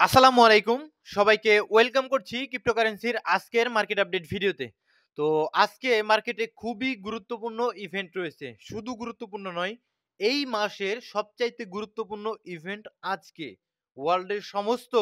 আসসালামু আলাইকুম। সবাইকে ওয়েলকাম করছি ক্রিপ্টোকারেন্সির আজকের মার্কেট আপডেট ভিডিওতে। তো আজকে মার্কেটে খুবই গুরুত্বপূর্ণ ইভেন্ট রয়েছে। শুধু গুরুত্বপূর্ণ নয়, এই মাসের সবচাইতে গুরুত্বপূর্ণ ইভেন্ট আজকে। ওয়ার্ল্ডের সমস্ত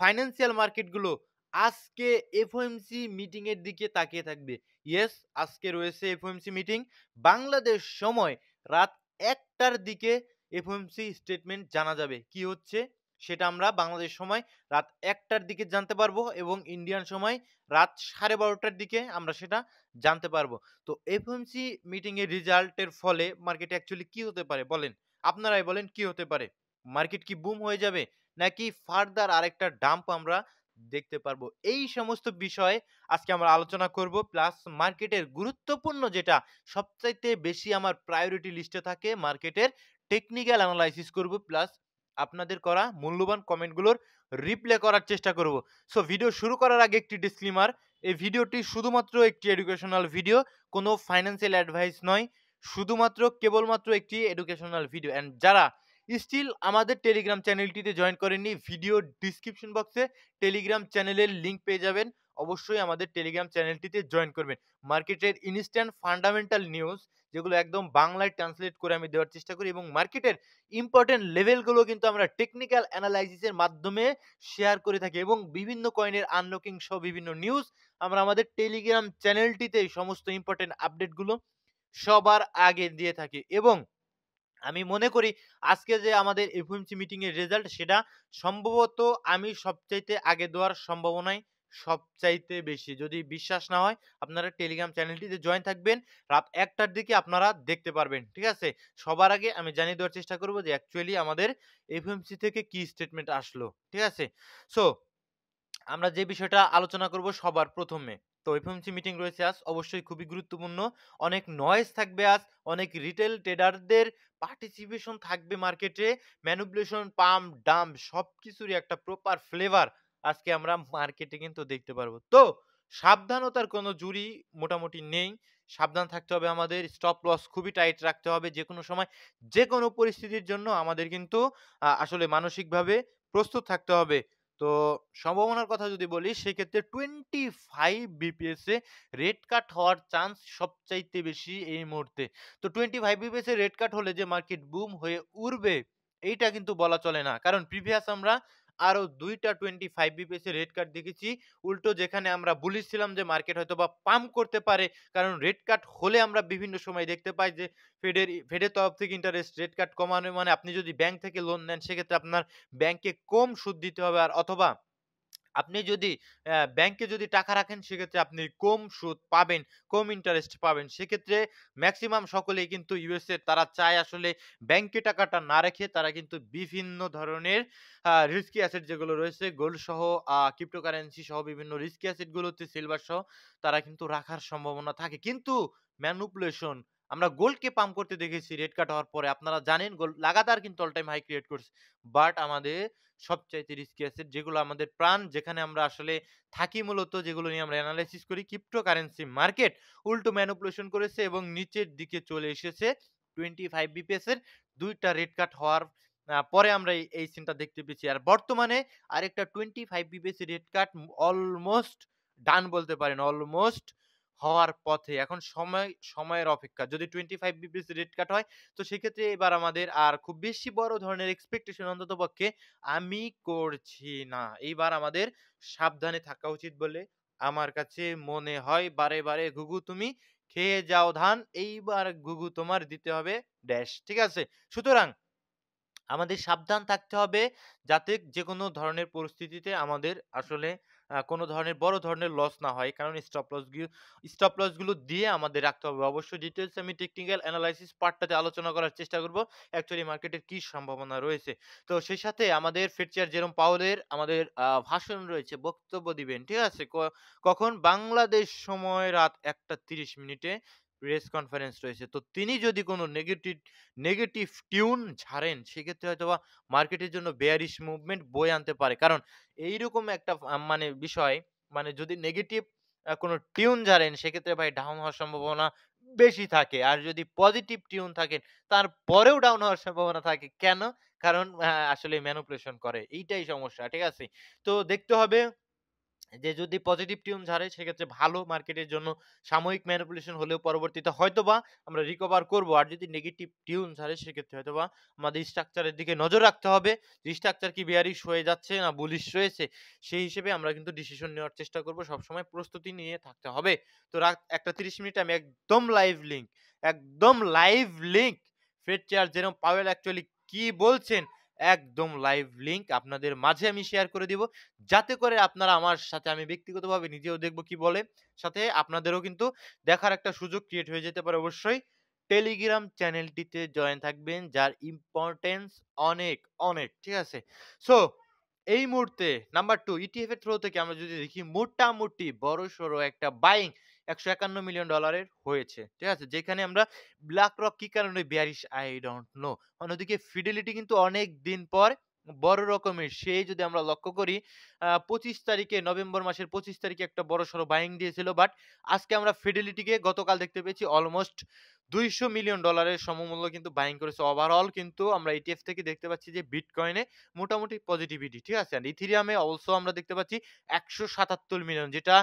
ফাইন্যান্সিয়াল মার্কেটগুলো আজকে এফওএমসি মিটিং এর দিকে তাকিয়ে থাকবে। ইয়েস, আজকে রয়েছে এফওএমসি মিটিং। বাংলাদেশ সময় রাত ১টার দিকে এফওএমসি স্টেটমেন্ট জানা যাবে। কি হচ্ছে সেটা আমরা বাংলাদেশ সময় রাত ১টার দিকে জানতে পারবো এবং ইন্ডিয়ান সময় রাত 12:30টার দিকে আমরা সেটা জানতে পারবো। তো এফওএমসি মিটিং এর রেজাল্টের ফলে মার্কেটে অ্যাকচুয়ালি কি হতে পারে বলেন? আপনারাই বলেন কি হতে পারে? মার্কেট কি বুম হয়ে যাবে? নাকি ফার্দার আরেকটা ডাম্প আমরা দেখতে পারবো? এই সমস্ত বিষয়ে আজকে আমরা আলোচনা করব। প্লাস মার্কেটের গুরুত্বপূর্ণ যেটা সবচাইতে বেশি আমার প্রায়োরিটি লিস্টে থাকে মার্কেটের টেকনিক্যাল এনালাইসিস করব। প্লাস আপনাদের করা মূল্যবান কমেন্টগুলোর রিপ্লাই করার চেষ্টা করব। সো ভিডিও শুরু করার আগে একটি ডিসক্লেমার, এই ভিডিওটি শুধুমাত্র একটি এডুকেশনাল ভিডিও, কোনো ফাইন্যান্সিয়াল অ্যাডভাইস নয়, শুধুমাত্র কেবলমাত্র একটি এডুকেশনাল ভিডিও। অ্যান্ড যারা স্টিল আমাদের টেলিগ্রাম চ্যানেলটিতে জয়েন করেননি, ভিডিও ডিসক্রিপশন বক্সে টেলিগ্রাম চ্যানেলের লিঙ্ক পেয়ে যাবেন। অবশ্যই আমাদের টেলিগ্রাম চ্যানেলটিতে জয়েন করবেন। মার্কেটের ইনস্ট্যান্ট ফান্ডামেন্টাল নিউজ যেগুলো একদম বাংলায় ট্রান্সলেট করে আমি দেওয়ার চেষ্টা করি এবং মার্কেটের ইম্পর্টেন্ট লেভেলগুলো কিন্তু আমরা টেকনিক্যাল অ্যানালাইসিসের মাধ্যমে শেয়ার করে থাকি এবং বিভিন্ন কয়েনের আনলকিং সহ বিভিন্ন নিউজ আমরা আমাদের টেলিগ্রাম চ্যানেলটিতে সমস্ত ইম্পর্টেন্ট আপডেটগুলো সবার আগে দিয়ে থাকি। এবং আমি মনে করি আজকে যে আমাদের এফওএমসি মিটিং এর রেজাল্ট সেটা সম্ভবত আমি সবচাইতে আগে দেওয়ার সম্ভাবনাই সবচাইতে বেশি। যদি বিশ্বাস না হয় আপনারা টেলিগ্রাম চ্যানেলটিতে জয়েন থাকবেন। রাত ১টার দিকে আপনারা দেখতে পারবেন। ঠিক আছে? সবার আগে আমি জানিয়ে দেওয়ার চেষ্টা করব যে অ্যাকচুয়ালি আমাদের এফওএমসি থেকে কি স্টেটমেন্ট আসলো। ঠিক আছে? সো আমরা যে বিষয়টা আলোচনা করব সবার প্রথমে, তো এফওএমসি মিটিং রয়েছে আজ, অবশ্যই খুবই গুরুত্বপূর্ণ। অনেক নয়েজ থাকবে আজ, অনেক রিটেল ট্রেডারদের পার্টিসিপেশন থাকবে মার্কেটে, ম্যানিপুলেশন, পাম্প, ডাম্প সবকিছুরই একটা প্রপার ফ্লেভার আজকে আমরা মার্কেটে কিন্তু দেখতে পারবো। তো সাবধানতার কোনো জুরি মোটামুটি নেই। সাবধান থাকতে হবে আমাদের, স্টপ লস খুবই টাইট রাখতে হবে। যেকোনো সময় যেকোনো পরিস্থিতির জন্য আমাদের কিন্তু আসলে মানসিকভাবে প্রস্তুত থাকতে হবে। তো সম্ভাবনার কথা যদি বলি সেক্ষেত্রে 25 বিপিএস এ রেড কাট হওয়ার চান্স সবচাইতে বেশি এই মুহূর্তে। তো 25 বিপিএস এ রেড কাট হলে যে মার্কেট বুম হয়ে উড়বে এইটা কিন্তু বলা চলে না। কারণ প্রিভিয়াস আমরা আরো ২ টা 25 বিপিএস এ রেড কাট দেখেছি। উল্টো যেখানে আমরা বুলিশ ছিলাম যে মার্কেট হয়তোবা পাম্প করতে পারে। কারণ রেড কাট হলে আমরা বিভিন্ন সময় দেখতে পাই যে ফেডের তরফ থেকে ইন্টারেস্ট রেট কাট কমানো মানে আপনি যদি ব্যাংক থেকে লোন নেন সেক্ষেত্রে আপনার ব্যাংকে কম সুদ দিতে হবে। আর অথবা আপনি যদি ব্যাংকে যদি টাকা রাখেন সেক্ষেত্রে আপনি কম সুদ পাবেন, কম ইন্টারেস্ট পাবেন। সেক্ষেত্রে মেক্সিমাম সকলেই কিন্তু ইউএসএ তারা চায় আসলে ব্যাংকে টাকাটা না রেখে তারা কিন্তু বিভিন্ন ধরনের রিস্কি অ্যাসেট যেগুলো রয়েছে গোল্ড সহ ক্রিপ্টোকারেন্সি সহ বিভিন্ন রিস্কি অ্যাসেট গুলোতে সিলভার সহ তারা কিন্তু রাখার সম্ভাবনা থাকে। কিন্তু ম্যানিপুলেশন আমরা গোল্ডকে পাম্প করতে দেখেছি রেড কাট হওয়ার পরে। আপনারা জানেন গোল্ড লাগাতার কিন্তু অল টাইম হাই ক্রিয়েট করছে। বাট আমাদের সবচাইতে রিস্কি অ্যাসেট যেগুলো আমাদের প্রাণ, যেখানে আমরা আসলে থাকি মূলত, যেগুলো নিয়ে আমরা এনালাইসিস করি, ক্রিপ্টোকারেন্সি মার্কেট উল্টো ম্যানিপুলেশন করেছে এবং নিচের দিকে চলে এসেছে। 25 বিপিএস এর ২ টা রেড কাট হওয়ার পরে আমরা এই সিনটা দেখতে পেয়েছি। আর বর্তমানে আরেকটা 25 বিপিএস এর রেড কাট অলমোস্ট ডান বলতে পারেন। অলমোস্ট হওয়ার পথে। এখন সময়ের অপেক্ষা। যদি 25 বিপিএস রেড কাট হয় তো সেক্ষেত্রে এবার আমাদের আর খুব বেশি বড় ধরনের এক্সপেকটেশন অন্ততপক্ষে আমি করছি না। এইবার আমাদের সাবধানে থাকা উচিত বলে আমার কাছে মনে হয়। বারে, বারে ঘুঘু তুমি খেয়ে যাও ধান, এইবার ঘুঘু তোমার দিতে হবে ড্যাশ। ঠিক আছে? সুতরাং আমাদের সাবধান থাকতে হবে যাতে যেকোনো ধরনের পরিস্থিতিতে আমাদের আসলে কোনো ধরনের বড় ধরনের লস না হয়। কারণ স্টপ লস গুলো দিয়ে আমাদের রাখতে হবে। অবশ্যই ডিটেইলস আমি টেকনিক্যাল এনালাইসিস পার্টটাতে আলোচনা করার চেষ্টা করব। অ্যাকচুয়ালি মার্কেটের কি সম্ভাবনা রয়েছে। তো সেই সাথে আমাদের ফেড চেয়ার জেরোম পাওয়েলের আমাদের ভাষণ রয়েছে, বক্তব্য দিবেন। ঠিক আছে? কখন? বাংলাদেশ সময় রাত ১টা ৩০ মিনিটে প্রেস কনফারেন্স রয়েছে। তো তিনি যদি কোনো নেগেটিভ টিউন ঝাড়েন সেক্ষেত্রে হয়তোবা মার্কেটের জন্য বেয়ারিশ মুভমেন্ট বয়ে আনতে পারে। কারণ এইরকম একটা মানে বিষয়, মানে যদি নেগেটিভ কোনো টিউন ঝাড়েন সেক্ষেত্রে ভাই ডাউন হওয়ার সম্ভাবনা বেশি থাকে। আর যদি পজিটিভ টিউন থাকেন তারপরেও ডাউন হওয়ার সম্ভাবনা থাকে। কেন? কারণ আসলে ম্যানিপুলেশন করে। এইটাই সমস্যা। ঠিক আছে? তো দেখতে হবে যে যদি পজিটিভ টিউন ঝাড়ে সেক্ষেত্রে ভালো মার্কেটের জন্য সাময়িক ম্যানিপুলেশন হলেও পরবর্তীতে হয়তোবা আমরা রিকভার করব। আর যদি নেগেটিভ টিউন ঝাড়ে সেক্ষেত্রে হয়তোবা আমাদের স্ট্রাকচারের দিকে নজর রাখতে হবে। যে স্ট্রাকচার কি বেয়ারিশ হয়ে যাচ্ছে না বুলিশ রয়েছে, সেই হিসেবে আমরা কিন্তু ডিসিশন নেওয়ার চেষ্টা করব। সবসময় প্রস্তুতি নিয়ে থাকতে হবে। তো রাত ১টা ৩০ মিনিট আমি একদম লাইভ লিঙ্ক ফেড চেয়ার জেরোম পাওয়েল অ্যাকচুয়ালি কি বলছেন, একদম লাইভ লিঙ্ক আপনাদের মাঝে আমি শেয়ার করে দিব। যাতে করে আপনারা আমার সাথে, আমি ব্যক্তিগতভাবে নিজেও দেখব কি বলে। সাথে আপনাদেরও কিন্তু দেখার একটা সুযোগ ক্রিয়েট হয়ে যেতে পারে অবশ্যই। টেলিগ্রাম চ্যানেলটিতে জয়েন থাকবেন যার ইম্পোর্টেন্স অনেক। ঠিক আছে? সো এই মুহূর্তে নাম্বার 2 ইটিএফ এর থ্রো থেকে আমরা যদি দেখি মোটামুটি বড়সড় একটা বাইং $১৫১ মিলিয়ন হয়েছে। ঠিক আছে? যেখানে আমরা BlackRock কি কারণে বেয়ারিশ আই ডোন্ট নো। অন্যদিকে ফিডেলিটি কিন্তু অনেক দিন পর বড় রকমের সেই যদি আমরা লক্ষ্য করি ২৫ তারিখে নভেম্বর মাসের ২৫ তারিখে একটা বড়সড় বাইং দিয়েছিল। বাট আজকে আমরা ফিডেলিটিকে গতকাল দেখতে পেয়েছি অলমোস্ট $২০০ মিলিয়ন এর সমমূল্য কিন্তু বাইং করেছে। ওভারঅল কিন্তু আমরা ইটিএফ থেকে দেখতে পাচ্ছি যে বিটকয়েনে মোটামুটি পজিটিভিটি। ঠিক আছে? আর ইথেরিয়ামে অলসো আমরা দেখতে পাচ্ছি ১৭৭ মিলিয়ন, যেটা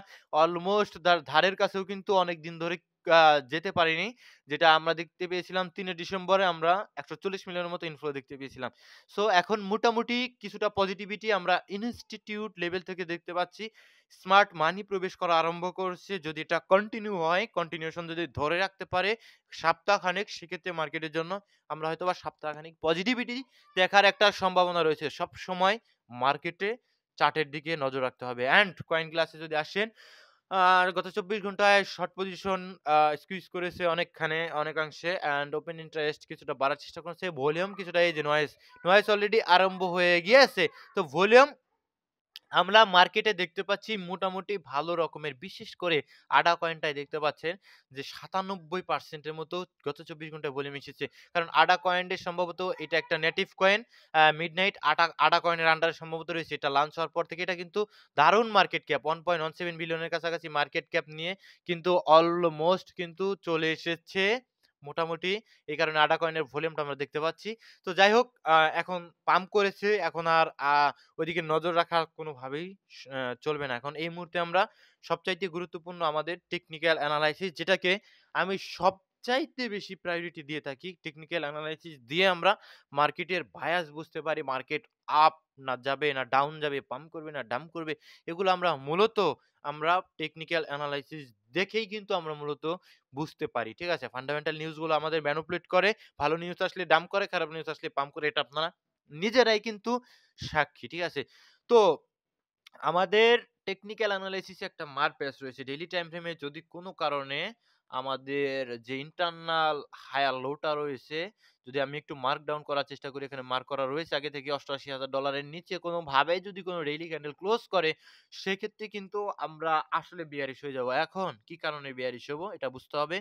অলমোস্ট ধারের কাছেও কিন্তু অনেকদিন ধরে আ যেতে পারেনি। যেটা আমরা দেখতে পেয়েছিলাম ৩ ডিসেম্বরে আমরা ১৪০ মিলিয়নের মতো ইনফ্লো দেখতে পেয়েছিলাম। সো এখন মোটামুটি কিছুটা পজিটিভিটি আমরা ইনস্টিটিউট লেভেল থেকে দেখতে পাচ্ছি। স্মার্ট মানি প্রবেশ করা আরম্ভ করছে। যদি এটা কন্টিনিউ হয়, কন্টিনিউশন যদি ধরে রাখতে পারে সপ্তাহখানেক, সেক্ষেত্রে মার্কেটের জন্য আমরা হয়তোবা সপ্তাহখানেক পজিটিভিটি দেখার একটা সম্ভাবনা রয়েছে। সবসময় মার্কেটে চার্টের দিকে নজর রাখতে হবে। অ্যান্ড কয়েন ক্লাসে যদি আসেন, আর গত ২৪ ঘন্টায় শর্ট পজিশন স্কুইজ করেছে অনেকাংশে অ্যান্ড ওপেন ইন্টারেস্ট কিছুটা বাড়ার চেষ্টা করেছে। ভলিউম কিছুটা এই যে নয়েজ অলরেডি আরম্ভ হয়ে গিয়েছে। তো ভলিউম আমরা মার্কেটে দেখতে পাচ্ছি মোটামুটি ভালো রকমের। বিশেষ করে আডা কয়েনটায় দেখতে পাচ্ছেন যে ৯৭% এর মতো গত ২৪ ঘন্টায় ভলিউম এসেছে। কারণ আডা কয়েনের সম্ভবত এটা একটা নেটিভ কয়েন। মিডনাইট আডা কয়েনের আন্ডারে সম্ভবত রয়েছে। এটা লঞ্চ হওয়ার পর থেকে এটা কিন্তু দারুণ মার্কেট ক্যাপ ১.17 বিলিয়নের কাছাকাছি মার্কেট ক্যাপ নিয়ে কিন্তু অলমোস্ট কিন্তু চলে এসেছে মোটামুটি। এই কারণে আডা কয়েনের ভলিউমটা আমরা দেখতে পাচ্ছি। তো যাই হোক, এখন পাম্প করেছে। এখন আর ওইদিকে নজর রাখা কোনোভাবেই চলবে না। এখন এই মুহূর্তে আমরা সবচাইতে গুরুত্বপূর্ণ আমাদের টেকনিক্যাল এনালাইসিস, যেটাকে আমি সবচাইতে বেশি প্রায়োরিটি দিয়ে থাকি। টেকনিক্যাল এনালাইসিস দিয়ে আমরা মার্কেটের বায়াস বুঝতে পারি। মার্কেট আপ না যাবে না ডাউন যাবে, পাম্প করবে না ডাম্প করবে। এগুলো আমরা টেকনিক্যাল এনালাইসিস দেখেই কিন্তু আমরা মূলত বুঝতে পারি। ঠিক আছে? ফান্ডামেন্টাল নিউজগুলো আমাদের ম্যানিপুলেট করে। ভালো নিউজ আসলে ডাম্প করে, খারাপ নিউজ আসলে পাম্প করে। এটা আপনারা নিজেরাই কিন্তু সাক্ষী। ঠিক আছে? তো আমাদের টেকনিক্যাল অ্যানালাইসিস এ একটা মারপ্যাচ রয়েছে। ডেইলি টাইম ফ্রেমে যদি কোনো কারণে আমাদের যে ইন্টারনাল হায়ার লোটা রয়েছে, যদি আমি একটু মার্ক ডাউন করার চেষ্টা করি, এখানে মার্ক করা রয়েছে আগে থেকে $৮৮,০০০ এর নিচে কোনোভাবে যদি কোনো ডেইলি ক্যান্ডেল ক্লোজ করে, সেক্ষেত্রে কিন্তু আমরা আসলে বিয়ারিশ হয়ে যাবো। এখন কি কারণে বিয়ারিশ হবো এটা বুঝতে হবে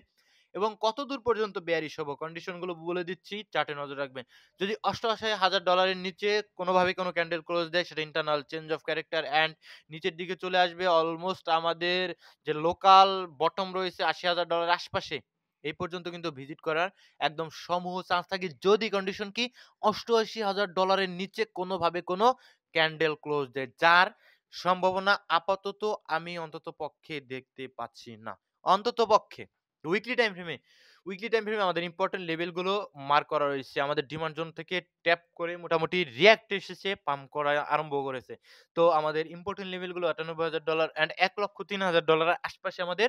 এবং কতদূর পর্যন্ত বিয়ারিশ হবো কন্ডিশন গুলো বলে দিচ্ছি, চার্টে নজর রাখবেন। যদি $৮৮,০০০ এর নিচে কোনোভাবে কোনো ক্যান্ডেল ক্লোজ দেয়, সেটা internal change of character and নিচের দিকে চলে আসবে অলমোস্ট আমাদের যে লোকাল বটম রয়েছে $৮০,০০০ আশপাশে, এই পর্যন্ত কিন্তু ভিজিট করার একদম সমূহ চান্স থাকে। যদি কন্ডিশন কি $৮৮,০০০ এর নিচে কোনোভাবে কোনো ক্যান্ডেল ক্লোজ দেয়, যার সম্ভাবনা আপাতত আমি অন্তত পক্ষে দেখতে পাচ্ছি না। অন্তত পক্ষে উইকলি টাইম ফ্রেমে উইকলি টাইম ফ্রেমে আমাদের ইম্পোর্টেন্ট লেভেলগুলো মার্ক করা রয়েছে। আমাদের ডিমান্ড জোন থেকে ট্যাপ করে মোটামুটি রিঅ্যাক্ট এসেছে, পাম্প করা আরম্ভ করেছে। তো আমাদের ইম্পোর্টেন্ট লেভেলগুলো $৯৮,০০০ অ্যান্ড $১,০০,০০০ আশপাশে আমাদের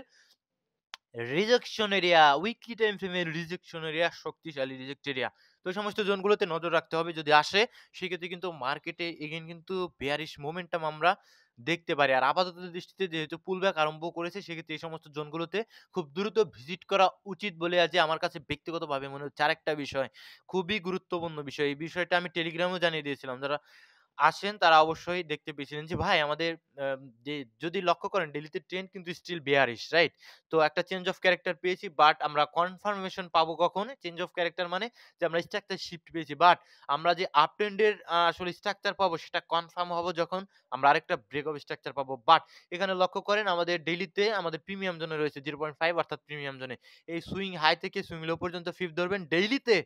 রিজেকশন এরিয়া, উইকলি টাইম ফ্রেমের রিজেকশন এরিয়া, শক্তিশালী রিজেক্ট এরিয়া। তো এই সমস্ত জোনগুলোতে নজর রাখতে হবে। যদি আসে সেক্ষেত্রে কিন্তু মার্কেটে এগেইন কিন্তু বেয়ারিশ মোমেন্টাম আমরা দেখতে পারি। আর আপাতত দৃষ্টিতে যেহেতু পুলব্যাক আরম্ভ করেছে, সেক্ষেত্রে এই সমস্ত জোনগুলোতে খুব দ্রুত ভিজিট করা উচিত বলে আজ আমার কাছে ব্যক্তিগতভাবে মনে হচ্ছে। আরেকটা বিষয়, খুবই গুরুত্বপূর্ণ বিষয়। এই বিষয়টা আমি টেলিগ্রামেও জানিয়ে দিয়েছিলাম। যারা আসেন তারা অবশ্যই দেখতে পেয়েছিলেন যে ভাই আমাদের যে যদি লক্ষ্য করেন ডেইলিতে ট্রেন্ড কিন্তু স্টিল বেয়ারিশ, রাইট? তো একটা চেঞ্জ অফ ক্যারেক্টার পেয়েছি, বাট আমরা কনফার্মেশন পাবো কখন? চেঞ্জ অফ ক্যারেক্টার মানে যে আমরা স্ট্রাকচার শিফট পেয়েছি, বাট আমরা যে আপ ট্রেন্ডের আসলে স্ট্রাকচার পাবো সেটা কনফার্ম হবো যখন আমরা আরেকটা ব্রেক অফ স্ট্রাকচার পাবো। বাট এখানে লক্ষ্য করেন আমাদের ডেইলিতে আমাদের প্রিমিয়াম জোনে রয়েছে 0.5, অর্থাৎ প্রিমিয়াম জোনে। এই সুইং হাই থেকে সুইং লো পর্যন্ত ফিফ ধরবেন ডেইলিতে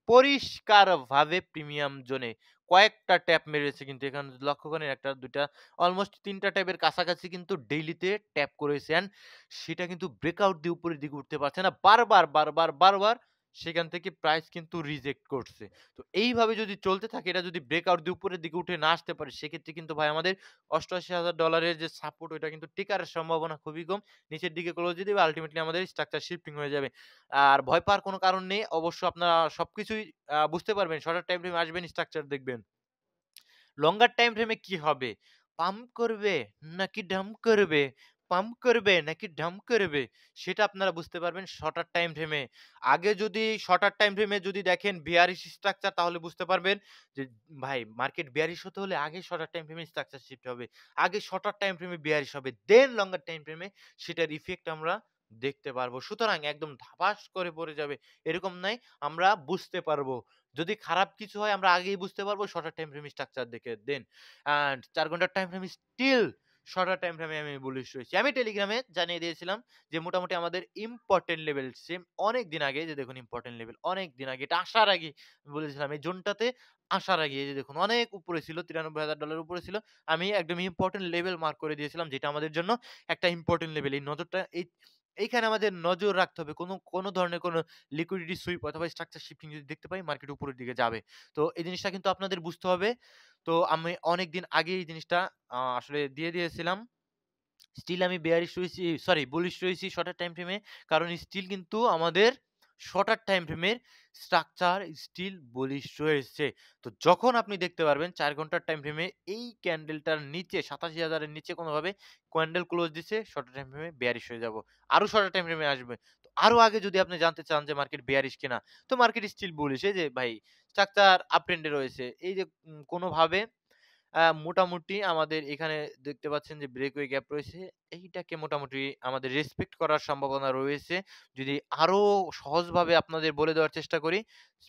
পরিষ্কারভাবে প্রিমিয়াম জোনে কয়েকটা ট্যাপ মেরেছে, কিন্তু এখানে যদি লক্ষ্য করেন ১ টা ২ টা অলমোস্ট ৩ টা ট্যাপের কাছাকাছি কিন্তু ডেইলিতে ট্যাপ করেছে। অ্যান্ড সেটা কিন্তু ব্রেকআউট দিয়ে উপরের দিকে উঠতে পারছে না। বারবার সেখান থেকে প্রাইস কিন্তু রিজেক্ট করছে। তো এইভাবে যদি চলতে থাকে, এটা যদি ব্রেকআউট দিয়ে উপরের দিকে উঠে না আসতে পারে, সেক্ষেত্রে কিন্তু ভাই আমাদের $৮৮,০০০ এর যে সাপোর্ট, ওইটা কিন্তু টিকার সম্ভাবনা খুবই কম। নিচের দিকে ক্লোজ দিয়ে দিবে, আল্টিমেটলি আমাদের স্ট্রাকচার শিফটিং হয়ে যাবে। আর ভয় পাওয়ার কোনো কারণ নেই। অবশ্য আপনারা সবকিছুই বুঝতে পারবেন। শর্টার টাইম ফ্রেমে আসবেন, স্ট্রাকচার দেখবেন। লঙ্গার টাইম ফ্রেমে কি হবে? পাম্প করবে নাকি ডাম্প করবে? পাম্প করবে নাকি ডাম্প করবে? সেটা আপনারা বুঝতে পারবেন শর্টার টাইম ফ্রেমে। আগে যদি শর্টার টাইম ফ্রেমে যদি দেখেন bearish স্ট্রাকচার, তাহলে বুঝতে পারবেন যে ভাই মার্কেট bearish হতে হলে আগে শর্টার টাইম ফ্রেমে স্ট্রাকচার শিফট হবে। আগে শর্টার টাইম ফ্রেমে bearish হবে। দেন লঙ্গার টাইম ফ্রেমে সেটার ইফেক্ট আমরা দেখতে পারবো। সুতরাং একদম ধাপাস করে পড়ে যাবে এরকম নাই। আমরা বুঝতে পারবো। যদি খারাপ কিছু হয় আমরা আগেই বুঝতে পারবো শর্টার টাইম ফ্রেম স্ট্রাকচার দেখে। দেন অ্যান্ড ৪ ঘন্টার time frame still shorter time ফ্রেমে আমি বুলিশ রয়েছি। আমি টেলিগ্রামে জানিয়ে দিয়েছিলাম যে মোটামুটি আমাদের ইম্পোর্টেন্ট লেভেল সেম অনেক দিন আগে, যে দেখুন ইম্পোর্টেন্ট লেভেল অনেক দিন আগে, এটা আসার আগে বলেছিলাম এই জোনটাতে আসার আগে, এই যে দেখুন অনেক উপরে ছিল, $৯৩,০০০ উপরে ছিল। আমি একদম ইম্পোর্টেন্ট লেভেল মার্ক করে দিয়েছিলাম, যেটা আমাদের জন্য একটা ইম্পোর্টেন্ট লেভেল। এই নজরটা এইখানে আমাদের নজর রাখতে হবে। কোন ধরনের কোন লিকুইডিটি সুইপ অথবা স্ট্রাকচার শিফটিং যদি দেখতে পাই, মার্কেট উপরের দিকে যাবে। তো এই জিনিসটা কিন্তু আপনাদের বুঝতে হবে। তো আমি অনেকদিন আগে এই জিনিসটা আসলে দিয়ে দিয়েছিলাম। স্টিল আমি বেয়ারিশ রয়েছি, সরি বুলিশ রয়েছি শর্টার টাইম ফ্রেমে। কারণ স্টিল কিন্তু আমাদের শর্টার টাইম ফ্রেমের স্ট্রাকচার স্টিল বুলিশ রয়েছে। তো যখন আপনি দেখতে পারবেন ৪ ঘন্টার টাইম ফ্রেমে এই ক্যান্ডেলটার নিচে ৮৭,০০০ এর নিচে কোনোভাবে ক্যান্ডেল ক্লোজ দিছে, শর্টার টাইম ফ্রেমে বেয়ারিশ হয়ে যাব। আরো শর্টার টাইম ফ্রেমে আসবে। তো আরো আগে যদি আপনি জানতে চান যে মার্কেট বেয়ারিশ কিনা, তো মার্কেট স্টিল বুলিশ। এই যে ভাই স্ট্রাকচার আপ ট্রেন্ডে রয়েছে। এই যে কোনোভাবে মোটামুটি আমাদের এখানে দেখতে পাচ্ছেন যে ব্রেকওয়ে গ্যাপ রয়েছে। এইটাকে মোটামুটি আমাদের রেসপেক্ট করার সম্ভাবনা রয়েছে। যদি আরো সহজভাবে আপনাদের বলে দেওয়ার চেষ্টা করি,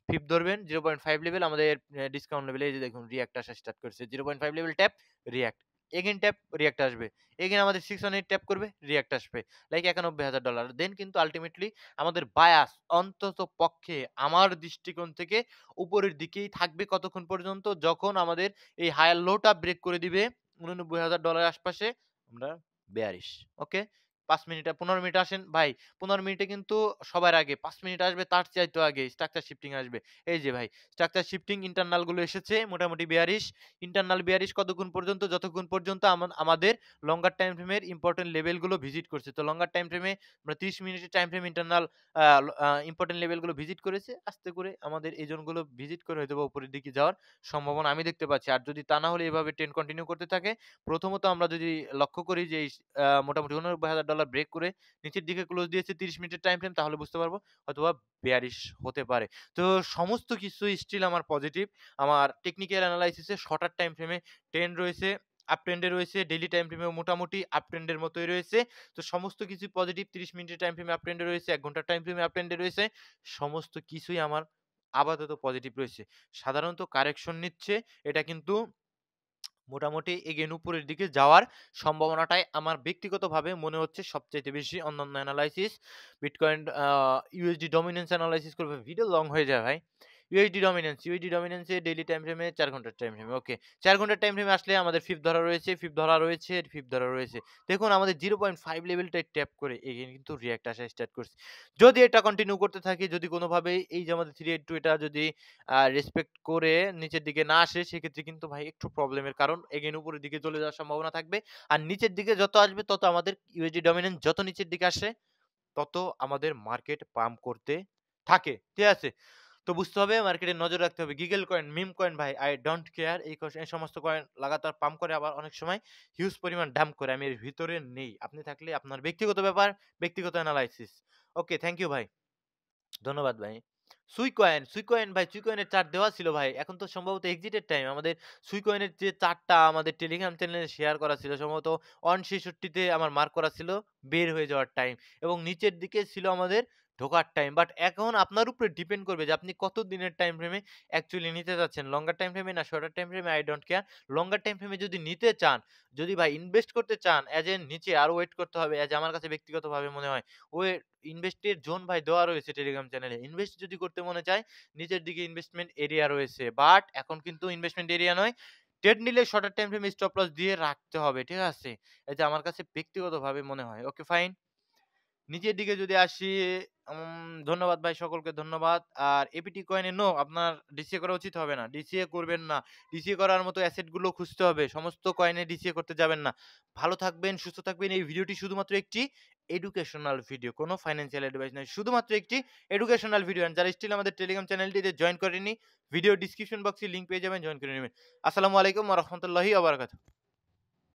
ফিব ধরবেন 0.5 লেভেল আমাদের ডিসকাউন্ট লেভেল, এই যে দেখুন রিঅ্যাক্ট আসা স্টার্ট করছে। 0.5 level tap, react. Again tap, react আসবে। এগেইন আমাদের 618 ট্যাপ করবে, রিঅ্যাক্ট আসবে। লাইক $৯১,০০০। দেন কিন্তু আল্টিমেটলি আমাদের বায়াস অন্তত পক্ষে আমার দৃষ্টিকোণ থেকে উপরের দিকেই থাকবে কতক্ষণ পর্যন্ত? যখন আমাদের এই হায়ার লোটা ব্রেক করে দিবে $৮৯,০০০ আশপাশে, আমরা বেয়ারিশ। ওকে? ৫ মিনিটে ১৫ মিনিট আসেন ভাই। ১৫ মিনিটে কিন্তু সবার আগে ৫ মিনিট আসবে, তার চাইতেও আগে স্ট্রাকচার শিফটিং আসবে। এই যে ভাই স্ট্রাকচার শিফটিং ইন্টারনাল গুলো এসেছে মোটামুটি বেয়ারিশ। ইন্টারনাল বেয়ারিশ কতক্ষণ পর্যন্ত? যতক্ষণ পর্যন্ত আমাদের লঙ্গার টাইম ফ্রেমের ইম্পোর্টেন্ট লেভেল গুলো ভিজিট করছে। তো লঙ্গার টাইম ফ্রেমে আমরা ৩০ মিনিটের টাইম ফ্রেম ইন্টারনাল আ ইম্পোর্টেন্ট লেভেল গুলো ভিজিট করেছে। আস্তে করে আমাদের এই জোন গুলো ভিজিট করে হয়তোবা উপরের দিকে যাওয়ার সম্ভাবনা আমি দেখতে পাচ্ছি। আর যদি তা না হলে এভাবে ট্রেন্ড কন্টিনিউ করতে থাকে, প্রথমত আমরা যদি লক্ষ্য করি যে মোটামুটি $৮৯,০০০ ব্রেক করে নিচের দিকে ক্লোজ দিয়েছে ৩০ মিনিটের টাইম ফ্রেম, তাহলে বুঝতে পারবো হয়তোবা বেয়ারিশ হতে পারে। তো সমস্ত কিছুই স্টিল আমার পজিটিভ। আমার টেকনিক্যাল এনালাইসিস এ শর্টার টাইম ফ্রেমে ট্রেন্ড রয়েছে, আপ ট্রেন্ডে রয়েছে, ডেইলি টাইম ফ্রেমেও মোটামুটি আপ ট্রেন্ডের মতোই রয়েছে। তো সমস্ত কিছুই পজিটিভ। ৩০ মিনিটের টাইম ফ্রেমে আপ ট্রেন্ডে রয়েছে, ১ ঘন্টার টাইম ফ্রেমে আপ ট্রেন্ডে রয়েছে। সমস্ত কিছুই আমার আপাতত পজিটিভ রয়েছে। সাধারণত কারেকশন নিচ্ছে, এটা কিন্তু মোটামুটি এগেইন উপরের দিকে যাওয়ার সম্ভাবনাটাই আমার ব্যক্তিগতভাবে মনে হচ্ছে সবচাইতে বেশি। অন্যান্য analysis bitcoin USD dominance analysis করবে, ভিডিও লং হয়ে যায় ভাই। ইউএসডি ডমিনেন্স এ ডেইলি টাইম ফ্রেমে ৪ ঘন্টার টাইম ফ্রেমে ওকে। ৪ ঘন্টার টাইম ফ্রেমে আসলে আমাদের ফিফথ ধরা রয়েছে, ফিফথ ধরা রয়েছে, ফিফথ ধরা রয়েছে। দেখুন আমাদের 0.5 লেভেলটাই ট্যাপ করে এগেইন কিন্তু রিঅ্যাক্ট আসা স্টার্ট করছে। যদি এটা কন্টিনিউ করতে থাকে, যদি কোনোভাবে এই যে আমাদের 382 এটা যদি রেসপেক্ট করে নিচের দিকে না আসে, সেক্ষেত্রে কিন্তু ভাই একটু প্রবলেমের কারণ এগেইন উপরের দিকে চলে যাওয়ার সম্ভাবনা থাকবে। আর নিচের দিকে যত আসবে তত আমাদের ইউএসডি ডমিনেন্স যত নিচের দিকে আসে তত আমাদের মার্কেট পাম্প করতে থাকে। ঠিক আছে? তো বুঝতে হবে মার্কেটে নজর রাখতে হবে। গিগল কয়েন, মিম কয়েন ভাই আই ডোন্ট কেয়ার। এই সমস্ত কয়েন লাগাতার পাম্প করে, আবার অনেক সময় হিউজ পরিমাণ ডাম্প করে। আমি এর ভিতরে নেই। আপনি থাকলে আপনার ব্যক্তিগত ব্যাপার, ব্যক্তিগত এনালাইসিস। ওকে, থ্যাংক ইউ ভাই। ধন্যবাদ ভাই। সুই কয়েন ভাই, সুই কয়েনের চার্ট দেওয়া ছিল ভাই। এখন তো সম্ভবত এক্সিটের টাইম। আমাদের সুই কয়েনের যে চার্টটা আমাদের টেলিগ্রাম চ্যানেলে শেয়ার করা ছিল, সম্ভবত 166 তে আমার মার্ক করা ছিল বের হয়ে যাওয়ার টাইম, এবং নিচের দিকে ছিল আমাদের ঢোকার টাইম। বাট এখন আপনার উপরে ডিপেন্ড করবে যে আপনি কত দিনের টাইম ফ্রেমে অ্যাকচুয়ালি নিতে চাচ্ছেন। লঙ্গার টাইম ফ্রেমে না শর্টার টাইম ফ্রেমে I don't care. Longer time ফ্রেমে যদি নিতে চান, যদি ভাই ইনভেস্ট করতে চান অ্যাজ এন নিচে আরো ওয়েট করতে হবে। অ্যাজ আমার কাছে ব্যক্তিগতভাবে মনে হয়। ওয়ে ইনভেস্টের জোন ভাই দেওয়া রয়েছে টেলিগ্রাম চ্যানেলে। ইনভেস্ট যদি করতে মনে চায় নিচের দিকে ইনভেস্টমেন্ট এরিয়া রয়েছে। বাট এখন কিন্তু ইনভেস্টমেন্ট এরিয়া নয়। ট্রেড নিলে শর্টার টাইম ফ্রেমে স্টপ লস দিয়ে রাখতে হবে। ঠিক আছে? এই যে আমার কাছে ব্যক্তিগতভাবে মনে হয়। Okay fine. নিচের দিকে যদি আসি, ধন্যবাদ ভাই, সকলকে ধন্যবাদ। আর এপিটি কয়েনে নো, আপনার ডিসিএ করা উচিত হবে না। ডিসিএ করবেন না। ডিসিএ করার মতো অ্যাসেট গুলো খুঁজতে হবে। সমস্ত কয়েনে ডিসিএ করতে যাবেন না। ভালো থাকবেন, সুস্থ থাকবেন। এই ভিডিওটি শুধুমাত্র একটি এডুকেশনাল ভিডিও। কোনো ফাইন্যান্সিয়াল অ্যাডভাইস নয়। শুধুমাত্র একটি এডুকেশনাল ভিডিও। অ্যান্ড যারা স্টিল আমাদের টেলিগ্রাম চ্যানেলটিতে জয়েন করেনি, ভিডিও ডিসক্রিপশন বক্সে লিংক পেয়ে যাবেন, জয়েন করে নেবেন। আসসালামু আলাইকুম ওয়া রাহমাতুল্লাহি ওয়া বারাকাতুহু।